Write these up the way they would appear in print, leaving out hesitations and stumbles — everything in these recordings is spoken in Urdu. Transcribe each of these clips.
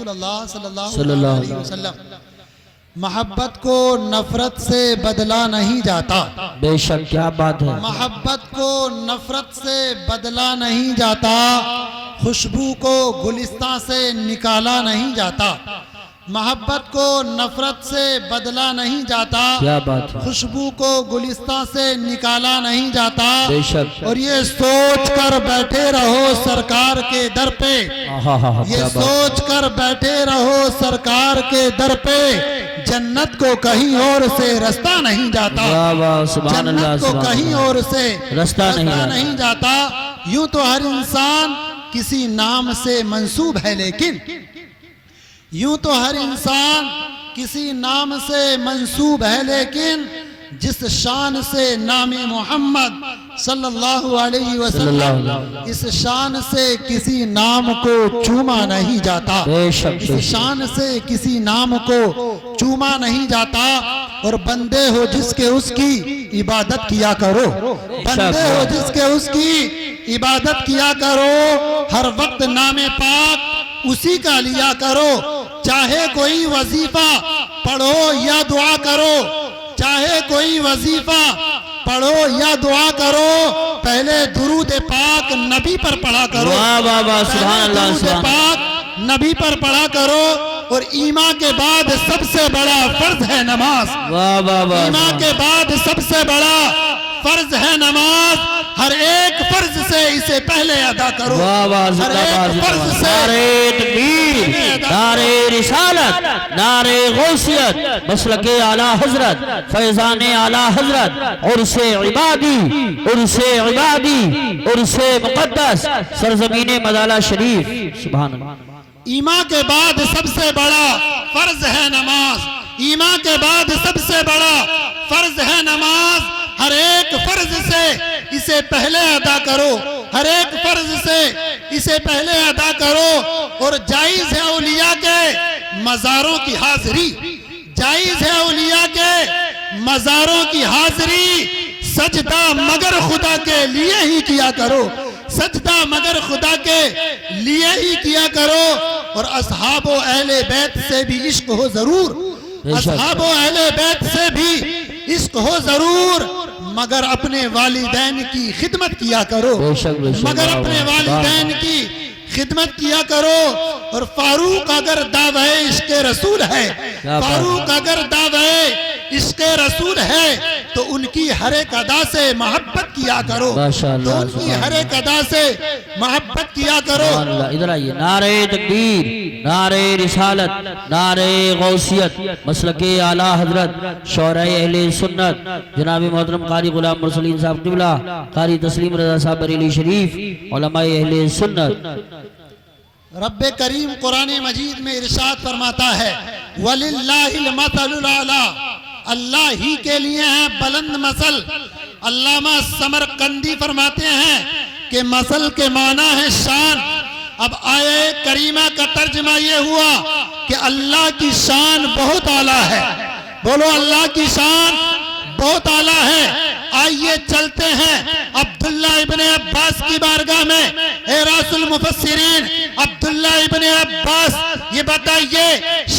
رسول اللہ صلی اللہ علیہ وسلم، محبت کو نفرت سے بدلا نہیں جاتا، بے شک کیا بات ہے، محبت کو نفرت سے بدلا نہیں جاتا، خوشبو کو گلستان سے نکالا نہیں جاتا، محبت کو نفرت سے بدلا نہیں جاتا، کیا بات ہے، خوشبو کو گلستان سے نکالا نہیں جاتا، بے شک، اور یہ سوچ کر بیٹھے رہو سرکار کے در پہ، یہ کیا بات، سوچ کر بیٹھے رہو سرکار کے در پہ، جنت کو کہیں اور سے رستہ نہیں جاتا، واہ واہ سبحان اللہ، جنت کو سبحان کہیں اللہ، اور سے رستہ نہیں جاتا۔ یوں تو ہر انسان کسی نام سے منسوب ہے، لیکن یوں تو ہر انسان کسی نام سے منسوب ہے، لیکن جس شان سے نام محمد صلی اللہ علیہ وسلم، اس شان سے کسی نام کو چوما نہیں جاتا، بے شک، اس شان سے کسی نام کو چوما نہیں جاتا، اور بندے ہو جس کے اس کی عبادت کیا کرو، بندے ہو جس کے اس کی عبادت کیا کرو، ہر وقت نام پاک اسی کا لیا کرو، چاہے کوئی وظیفہ پڑھو یا دعا کرو، چاہے کوئی وظیفہ پڑھو یا دعا کرو، پہلے درود پاک نبی پر پڑھا کرو، واہ واہ واہ سبحان اللہ، درود پاک نبی پر پڑھا کرو، اور ایمان کے بعد سب سے بڑا فرض ہے نماز، واہ واہ واہ، ایمان کے بعد سب سے بڑا فرض ہے نماز، ہر ایک فرض سے اسے پہلے ادا کرو، واہ واہ ہر ایک فرض سے نعرے تکبیر، نعرے رسالت، نعرے غوثیت، مسلک اعلیٰ حضرت، فیضان اعلیٰ حضرت، عرس عبادی، عرس عبادی، عرس مقدس، سرزمین مدالہ شریف، سبحان اللہ۔ ایمان کے بعد سب سے بڑا فرض ہے نماز، ایمان کے بعد سب سے بڑا فرض ہے نماز، ہر ایک فرض سے اسے پہلے ادا کرو، ہر ایک فرض سے اسے پہلے ادا کرو، اور جائز ہے اولیاء کے مزاروں کی حاضری، جائز ہے اولیاء کے مزاروں کی حاضری، سجدہ مگر خدا کے لیے ہی کیا کرو، سجدہ مگر خدا کے لیے ہی کیا کرو، اور اصحاب و اہل بیت سے بھی عشق ہو ضرور، اصحاب و اہل بیت سے بھی عشق ہو ضرور، مگر اپنے والدین کی خدمت کیا کرو، مگر اپنے والدین کی خدمت کیا کرو، اور فاروق اگر دعوی عشق رسول ہے، فاروق اگر دعوی عشق رسول ہے، تو ان کی ہر ایک ادا سے محبت کیا کرو، تو ان کی ہر ایک ادا سے محبت کیا کرو۔ ادھر آئیے، نعرے تکبیر، نعرے رسالت، نعرے غوثیت، مسلک اعلیٰ حضرت، شورائے اہل سنت، جناب محترم قاری غلام مرسلین صاحب قبلہ، قاری تسلیم رضا صاحب بریلی شریف، علماء اہل سنت۔ رب کریم قرآن مجید میں ارشاد فرماتا ہے وَلِلَّهِ الْمَثَلُ الْأَعْلَىٰ، اللہ ہی کے لیے ہے بلند مثل۔ علامہ سمرقندی فرماتے ہیں کہ مثل کے معنی ہے شان۔ اب آیہ کریمہ کا ترجمہ یہ ہوا کہ اللہ کی شان بہت اعلیٰ ہے، بولو اللہ کی شان بہت اعلیٰ ہے۔ آئیے چلتے ہیں عبداللہ ابن عباس کی بارگاہ میں، اے راس المفسرین عبداللہ ابن عباس یہ بتائیے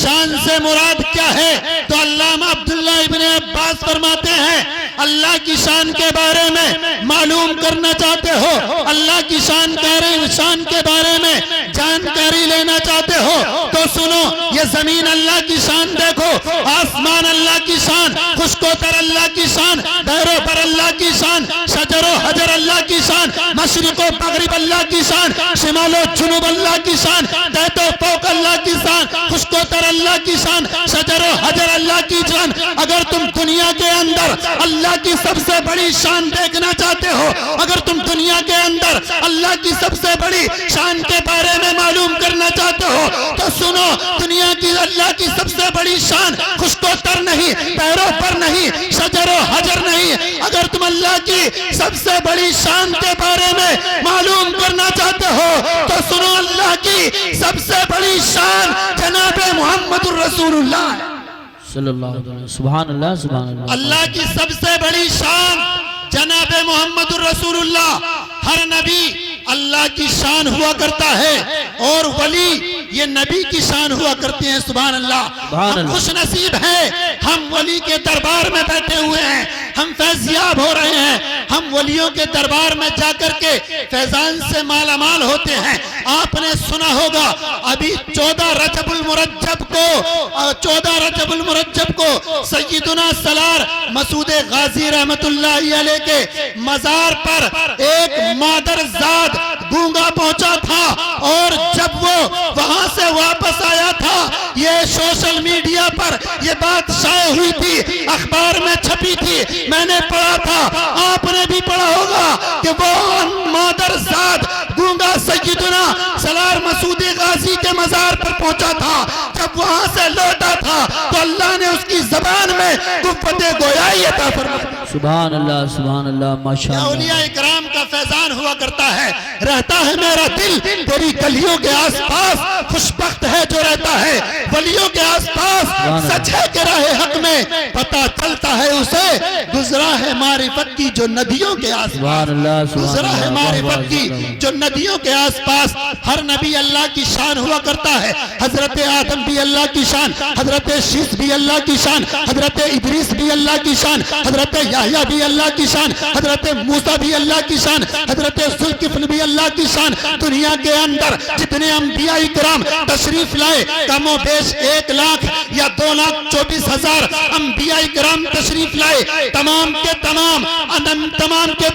شان سے مراد کیا ہے؟ تو علامہ عبداللہ ابن عباس فرماتے ہیں اللہ کی شان کے بارے میں معلوم کرنا چاہتے ہو، اللہ کی شان کے بارے میں جانکاری لینا چاہتے ہو تو سنو، یہ زمین اللہ کی شان دیکھو، آسمان اللہ کی شان، خشک و تر اللہ کی شان، دہر و پر اللہ کی شان، شجر و حجر اللہ کی شان، مشرق و مغرب اللہ کی شان، شمال و جنوب اللہ کی شان، دہت و فوق اللہ کی شان، خشک و تر اللہ کی شان، شجر و حجر اللہ کی شان۔ اگر تم دنیا کے اندر اللہ کی سب سے بڑی شان دیکھنا چاہتے ہو، اگر تم دنیا کے اندر اللہ کی سب سے بڑی شان کے بارے میں معلوم کرنا چاہتے ہو تو سنو، دنیا کی اللہ کی سب سے بڑی شان خشک و تر نہیں، پیروں پر نہیں، شجر و حجر نہیں۔ اگر تم اللہ کی سب سے بڑی شان کے بارے میں معلوم کرنا چاہتے ہو تو سنو، اللہ کی سب سے بڑی شان جناب محمد الرسول اللہ صلی اللہ علیہ وسلم۔ سبحان اللہ، سبحان اللہ۔ اللہ کی سب سے بڑی شان جناب محمد الرسول اللہ۔ ہر نبی اللہ کی شان ہوا کرتا ہے، اور ولی یہ نبی کی شان ہوا کرتے ہیں. سبحان اللہ. ہم خوش نصیب ہیں, ہم ولی کے دربار میں بیٹھے ہوئے ہیں, ہم فیضیاب ہو رہے ہیں, ہم ولیوں کے دربار میں جا کر کے فیضان سے مالا مال ہوتے ہیں. آپ نے سنا ہوگا ابھی 14 رجب المرجب کو سیدنا سالار مسعود غازی رحمت اللہ علیہ کے مزار پر ایک مادرزاد گونگا پہنچا تھا, اور جب وہ وہاں سے واپس آیا تھا یہ سوشل میڈیا پر یہ بات شائع ہوئی تھی, اخبار میں چھپی تھی, میں نے پڑھا تھا, آپ نے بھی پڑھا ہوگا کہ وہ مادرزاد گونگا سیدنا سالار مسعود غازی کے مزار پر پہنچا تھا. جب وہاں سے لوٹا تھا تو اللہ نے اس کی زبان میں قوت گویائی عطا فرمائی. سبحان اللہ, سبحان اللہ, ماشاءاللہ. اولیاء اکرام کا فیضان ہوا کرتا ہے. رہتا ہے میرا دل تیری گلیوں کے آس پاس, خوشبخت ہے جو رہتا ہے ولیوں کے آس پاس. سچ ہے کہ راہ حق میں پتہ چلتا ہے اسے, گزرا ہے معرفت کی جو ندیوں کے آس پاس, گزرا ہے معرفت کی جو ندیوں کے آس پاس. ہر نبی اللہ کی شان ہوا کرتا ہے. حضرت آدم بھی اللہ کی شان, حضرت شیس بھی اللہ کی شان, حضرت ادریس بھی اللہ کی شان, حضرت یحییٰ بھی اللہ کی شان, حضرت موسیٰ بھی اللہ کی شان, حضرت ذوالکفل بھی اللہ کی شان. دنیا کے اندر جتنے انبیاء کرام تشریف لائے, کم و بیش 1 لاکھ یا 2,24,000 انبیاء کرام تشریف لائے. تمام کے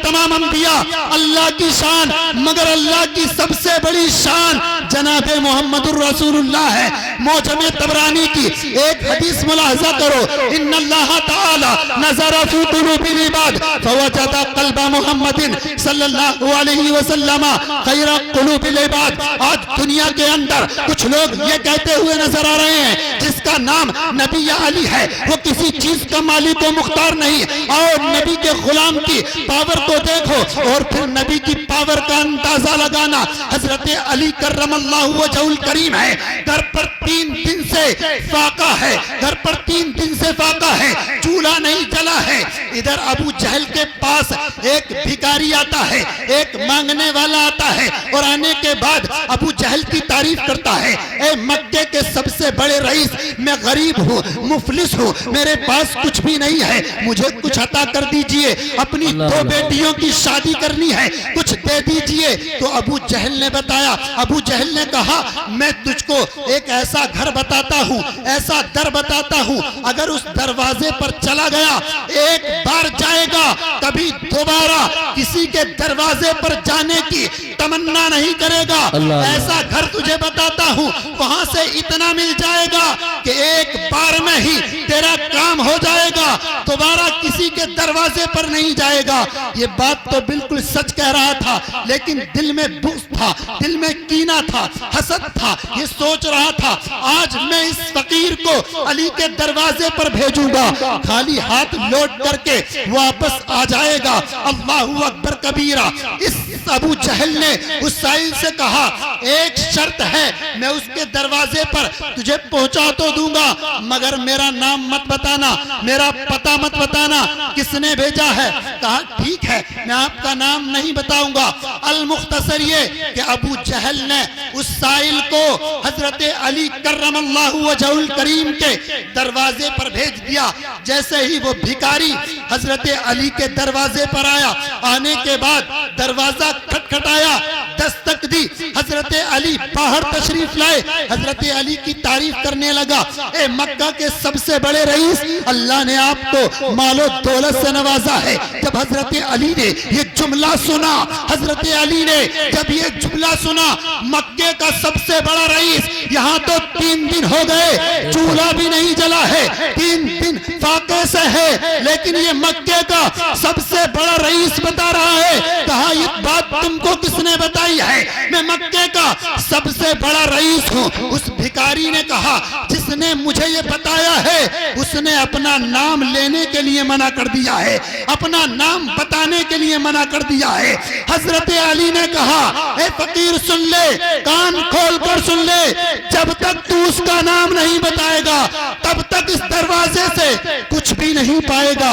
تمام انبیاء اللہ کی شان, مگر اللہ کی سب سے بڑی شان جناب محمد الرسول اللہ ہے. معجم طبرانی کی ایک حدیث ملاحظہ کرو, ان اللہ تعالی نظر فی قلوب العباد فوجد قلب محمد صلی اللہ علیہ وسلم خیر قلوب العباد. آج دنیا کے اندر کچھ لوگ یہ کہتے ہوئے نظر آ رہے ہیں جس کا نام نبی علی ہے, وہ کسی چیز کا مالک و مختار نہیں. اور نبی کے غلام کی پاور کو دیکھو اور پھر نبی کی پاور کا اندازہ لگانا. حضرت علی کرم اللہ وجہ الکریم ہے, گھر پر 3 دن سے فاقہ ہے, گھر پر 3 دن سے فاقہ ہے, چولہا نہیں جلا ہے. ادھر ابو جہل کے پاس ایک بھکاری آتا ہے, ایک مانگنے والا آتا ہے, اور آنے کے بعد ابو جہل کی تعریف کرتا ہے, اے مکے کے سب سے بڑے رئیس, میں غریب ہوں, مفلس ہوں, میرے پاس کچھ بھی نہیں ہے, مجھے کچھ عطا کر دیجئے, اپنی 2 بیٹیوں کی شادی کرنی ہے, کچھ دے دیجئے. تو ابو جہل نے بتایا, ابو جہل نے کہا میں تجھ کو ایک ایسا گھر بتاتا ہوں, ایسا در بتاتا ہوں, اگر اس دروازے پر چلا گیا, ایک بار جائے گا, کبھی دوبارہ کسی کے دروازے پر جانے کی تمنا نہیں کرے گا. ایسا گھر تجھے بتاتا ہوں, وہاں سے اتنا مل جائے گا کہ ایک بار میں ہی تیرا کام ہو جائے گا, دوبارہ کسی کے دروازے پر نہیں جائے گا. یہ بات تو بالکل سچ کہہ رہا تھا, لیکن دل میں بغض تھا, دل میں کینہ تھا, حسد تھا. یہ سوچ رہا تھا آج میں اس فقیر کو علی کے دروازے پر بھیجوں گا, خالی ہاتھ لوٹ کر کے واپس آ جائے گا. اللہ اکبر کبیرہ. اس ابو جہل نے اس سائل سے کہا ایک شرط ہے, میں اس کے دروازے پر تجھے پہنچا تو دوں گا, مگر میرا نام مت بتانا, میرا پتہ مت بتانا, کس نے بھیجا ہے. کہا ٹھیک ہے, میں آپ کا نام نہیں بتاؤں گا. المختصر یہ کہ ابو جہل نے اس سائل کو حضرت علی کرم اللہ وجہ الکریم کے دروازے پر بھیج دیا. جیسے ہی وہ بھکاری حضرت علی کے دروازے پر آیا, آنے کے بعد دروازہ کھٹکھٹایا, دستک دی, حضرت علی باہر تشریف لائے, حضرت علی کی تعریف کرنے لگا, اے مکہ کے سب سے بڑے رئیس, اللہ نے آپ کو مال و دولت سے نوازا ہے. جب حضرت علی نے یہ جملہ سنا, حضرت علی نے جب یہ جملہ سنا, مکے کا سب سے بڑا رئیس, یہاں تو 3 دن ہو گئے, چولہا بھی نہیں جلا ہے, 3 دن فاقے سے ہے, لیکن یہ مکے کا سب سے بڑا رئیس بتا رہا ہے. کہا یہ بات تم کو کس نے بتائی ہے, میں مکے کا سب سے بڑا رئیس ہوں. اس بھکاری نے کہا جس نے مجھے یہ بتایا ہے اس نے اپنا نام لینے کے لیے منع کر دیا ہے, اپنا نام بتانے کے لیے منع کر دیا ہے. حضرت علی نے کہا اے فقیر سن لے, کان کھول کر سن لے, جب تک تو اس کا نام نہیں بتائے گا تب تک اس دروازے سے کچھ کچھ بھی نہیں پائے گا.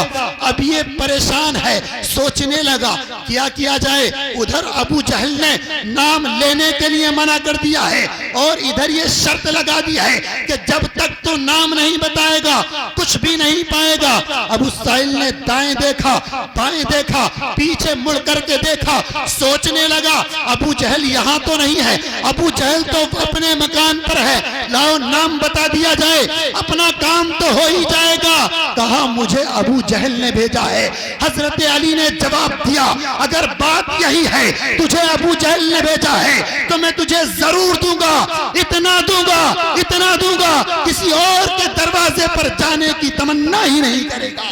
اب یہ پریشان ہے, سوچنے لگا کیا کیا جائے. ادھر ابو جہل نے نام لینے کے لیے منع کر دیا ہے اور ادھر یہ شرط لگا دی ہے کہ جب تک تو نام نہیں بتائے گا کچھ بھی نہیں پائے گا. ابو سائل نے دائیں دیکھا, بائیں دیکھا, پیچھے مڑ کر کے دیکھا, سوچنے لگا ابو جہل یہاں تو نہیں ہے, ابو جہل تو اپنے مکان پر ہے, لاؤ نام بتا دیا جائے, اپنا کام تو ہو ہی جائے گا. کہا مجھے ابو جہل نے بھیجا ہے. حضرت علی نے جواب دیا اگر بات یہی ہے تجھے ابو جہل نے بھیجا ہے تو میں تجھے ضرور دوں گا, اتنا دوں گا, اتنا دوں گا, کسی اور کے دروازے پر جانے کی تمنا ہی نہیں کرے گا.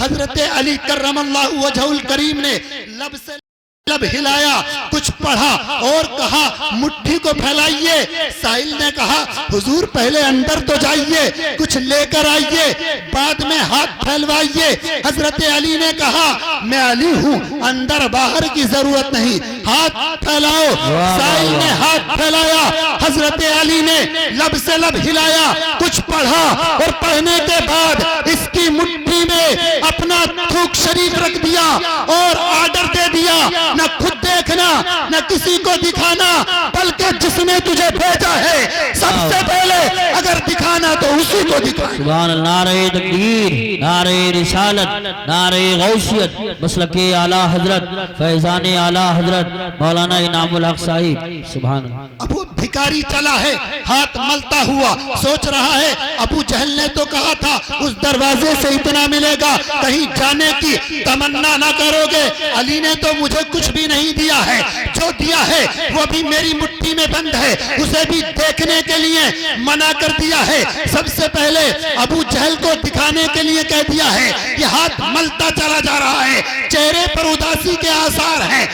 حضرت علی کرم اللہ وجہ الکریم نے لب سے لب ہلایا, کچھ پڑھا اور کہا مٹھی کو پھیلائیے. سائل نے کہا حضور پہلے اندر تو جائیے, کچھ لے کر آئیے, بعد میں ہاتھ پھیلوائیے. حضرت علی نے کہا میں علی ہوں, اندر باہر کی ضرورت نہیں, ہاتھ پھیلاؤ. سائل نے ہاتھ پھیلایا, حضرت علی نے لب سے لب ہلایا, کچھ پڑھا اور پڑھنے کے بعد اس کی مٹھی میں اپنا تھوک شریف رکھ دیا اور آرڈر دے دیا نہ خود دیکھنا نہ کسی کو دکھانا, بلکہ جس نے تجھے بھیجا ہے سب سے پہلے اگر دکھانا تو اسی کو دکھانا. سبحان اللہ. نعرہ تکبیر, نعرہ رسالت, نعرہ غوثیت, مسلک اعلیٰ حضرت فیضان اعلیٰ حضرت مولانا انعام الحق صاحب. سبحان اللہ. ابو بھکاری چلا ہے, ہاتھ ملتا ہوا, سوچ رہا ہے ابو جہل نے تو کہا تھا اس دروازے سے اتنا ملے گا, کہیں جانے کی تمنا نہ کرو گے. علی نے تو مجھے کچھ بھی نہیں دیا ہے, جو دیا ہے وہ بھی میری مٹھی میں بند ہے, اسے بھی دیکھنے کے لیے منع کر دیا ہے. سب سے پہلے ابو جہل کو دکھانے کے لیے کہہ دیا ہے. یہ ہاتھ ملتا چلا جا رہا ہے, چہرے پر اداسی کے آثار ہیں,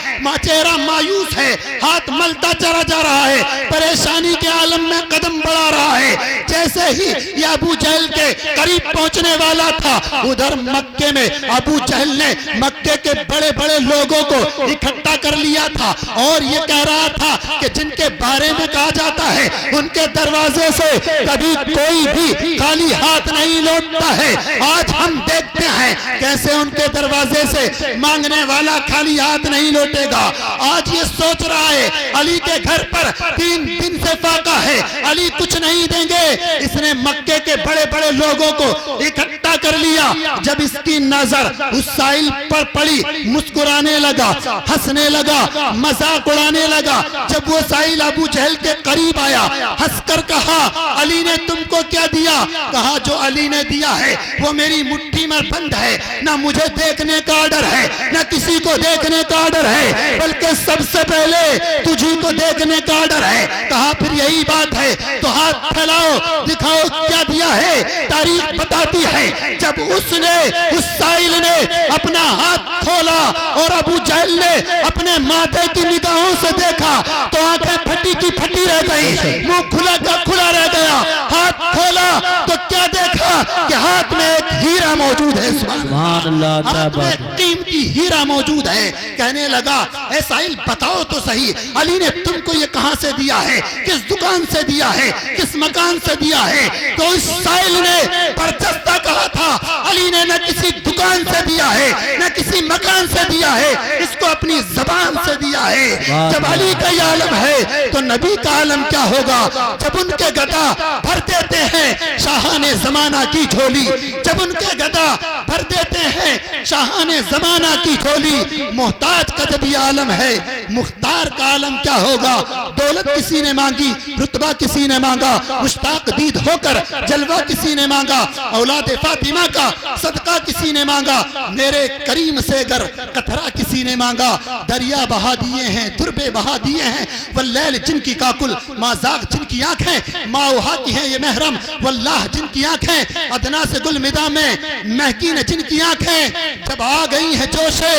چہرہ مایوس ہے, ہاتھ ملتا چلا جا رہا ہے, پریشانی کے عالم میں قدم بڑھا رہا ہے. جیسے ہی یہ ابو جہل کے قریب پہنچنے والا تھا, ادھر مکے میں ابو جہل نے مکے کے بڑے بڑے لوگوں کو اکٹھا کر لیا تھا اور یہ کہہ رہا تھا کہ جن کے بارے میں کہا جاتا ہے ان کے دروازے سے کبھی کوئی بھی خالی ہاتھ نہیں لوٹتا ہے. آج ہم دیکھتے ہیں کیسے ان کے دروازے سے مانگنے والا خالی ہاتھ نہیں لوٹے گا. آج یہ سوچ رہا ہے علی کے گھر پر 3 دن سے فاقہ ہے, علی کچھ نہیں دیں گے. اس نے مکے کے بڑے بڑے لوگوں کو اکٹھا کر لیا. جب اس کی نظر اس سائل پر پڑی, مسکرانے لگا, ہنسنے لگا, مذاق اڑانے لگا. جب وہ سائل ابو جہل کے قریب آیا, ہنس کر کہا علی نے تم کو کیا دیا؟ کہا جو علی نے دیا ہے وہ میری مٹھی میں بند ہے, نہ مجھے دیکھنے کا آرڈر ہے نہ کسی کو دیکھنے کا آرڈر ہے, بلکہ سب سے پہلے تجھی کو دیکھنے کا آرڈر ہے. کہا پھر یہی بات ہے تو ہاتھ پھیلاؤ, دکھاؤ کیا دیا ہے. تاریخ بتاتی ہے جب اس سائل نے اپنا ہاتھ کھولا اور ابو جہل نے اپنے ماتھے کی نگاہوں سے دیکھا تو آنکھیں پھٹی کی پھٹی رہ گئی, منہ کھلا کا کھلا رہ گیا. ہاتھ کھولا تو کیا دیکھا کہ ہاتھ میں ایک ہیرا موجود ہے. سبحان اللہ. ہاتھ میں قیمتی ہیرا موجود ہے. کہنے لگا اے سائل بتاؤ تو صحیح, علی نے تم کو یہ کہاں سے دیا ہے, کس دکان سے دیا ہے, کس مکان سے دیا ہے؟ تو اس سائل نے برجستہ کہا تھا علی نے نہ کسی دکان سے دیا ہے نہ کسی مکان سے دیا ہے, اس کو اپنی زبان سے دیا ہے. جب علی کا یہ عالم ہے تو نبی کا عالم کیا ہوگا؟ جب ان کے گدا بھر دیتے ہیں شاہان زمانہ کی جھولی, جب ان کے گدا بھر دیتے ہیں شاہان زمانہ کی جھولی. محتاج کا جب یہ عالم ہے, مختار کا عالم کیا ہوگا؟ دولت کسی نے مانگی, رتبہ کسی نے مانگا, مشتاق دید ہو کر جلوہ کسی نے مانگا, اولاد فاطمہ کا صدقہ کسی نے مانگا, میرے کریم سے گر قطرہ کسی نے مانگا. دریا بہا دیے ہیں, دربے بہا دیے ہیں, واللیل جن کی کاکل, مازاغ جن کی آنکھیں, ماؤہا کی ہیں یہ محرم, واللہ جن کی آنکھیں, ادنا سے گل مدہ میں مہکین جن کی آنکھیں. جب آ گئی ہیں جوشے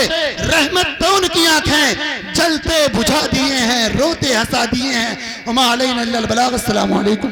رحمت تو ان کی آنکھیں, جلتے بجھا دیے ہیں, روتے ہنسا دیے ہیں. وما علینا الا البلاغ. السلام علیکم.